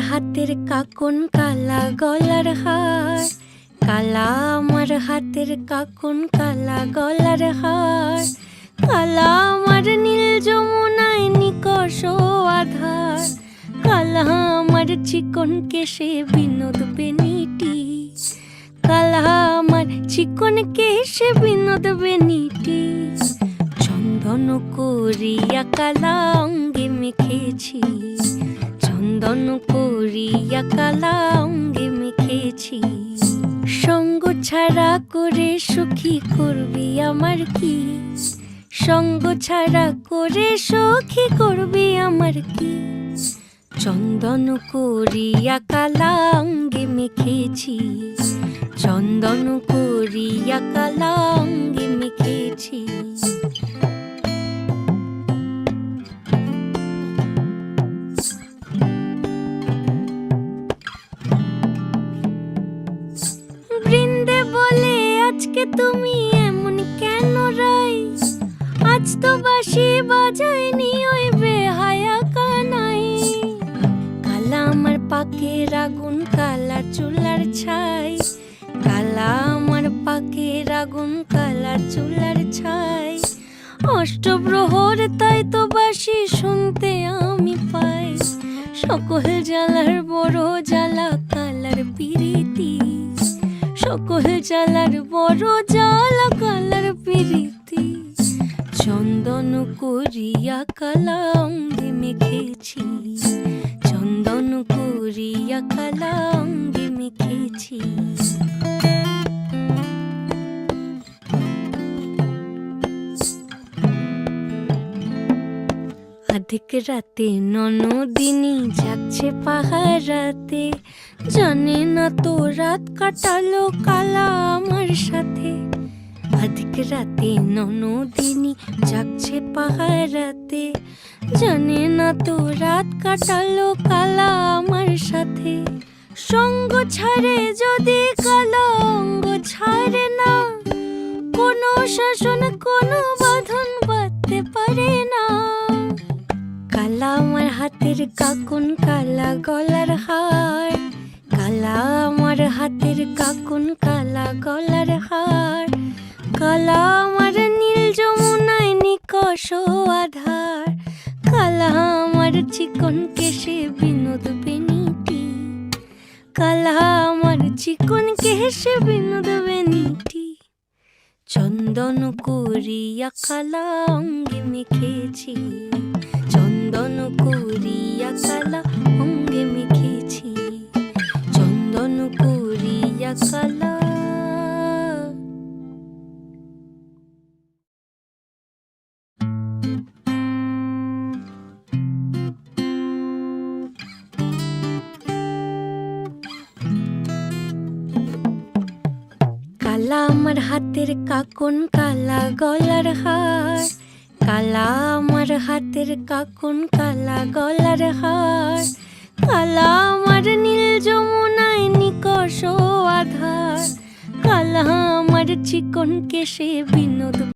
হাতের কাকন কালা গলার হার, কালা আমার হাতের কাকন কালা গলার হার, কালা আমার নীল যমুনায় নিকষ আধার, কালা আমার চিকন কেশে বিনোদ বেনিটি, কালা আমার চিকন কেশে বিনোদ বেনিটি। চন্দন করিয়া কালা অঙ্গে মেখেছি, চন্দন করিয়া কালা অঙ্গে মেখেছি। সঙ্গ ছাড়া করে সুখী করবি আমার কি, সঙ্গ ছাড়া করে সখী করবি আমার কি। চন্দন করিয়া কালা অঙ্গে মেখেছি, চন্দন করিয়া কালা অঙ্গে মেখেছি। বৃন্দে বলে আজকে তুমি এমন কেন রাই, আজ তো বাঁশি বাজায়নি ওই বেহায়া কানাই। কালা আমার পাকের আগুন কালা চুলার ছাই, কালা আমার পাকের আগুন কালা চুলার ছাই। অষ্টপ্রহর তাই তো বাঁশি শুনতে আমি পাই, সকল জ্বালার বড় জ্বালা কালার পিরিতি, সকল জ্বালার বড় জ্বালা কালার পিরিতি। চন্দন করিয়া কালা অঙ্গে মেখেছি, চন্দন করিয়া কালা অঙ্গে মেখেছি। আধিক রাতে ননদিনী যাচ্ছে পাহারাতে, জানে না তো রাত কাটালো কালা আমার সাথে। আধিক রাতে ননদিনী যাচ্ছে পাহারাতে, জানে না তো রাত কাটালো কালা আমার সাথে। সঙ্গ ছাড়ে যদি কালা অঙ্গ ছাড়ে না, কোনো শাসন কোনো বাঁধন বাঁধতে পারে না। কালা আমার হাতের কাকন কালা গলার হার, কালা আমার হাতের কাকন কালা গলার হার, কালা আমার নীল যমুনায় নিকষ আধার, কালা আমার চিকন কেশে বিনোদ বেনিটি, কালা আমার চিকন কেশে বিনোদ বেনিটি। চন্দন করিয়া কালা অঙ্গে মেখেছি, চন্দন করিয়া কালা অঙ্গে মেখেছি, চন্দন করিয়া কালা। কালা আমার হাতের কাকন কালা গলার হার, কালা আমার হাতের কাকন কালা গলার হার, কালা আমার নীল যমুনায় নিকষ আধার, কালা আমার চিকন কেশে বিনোদ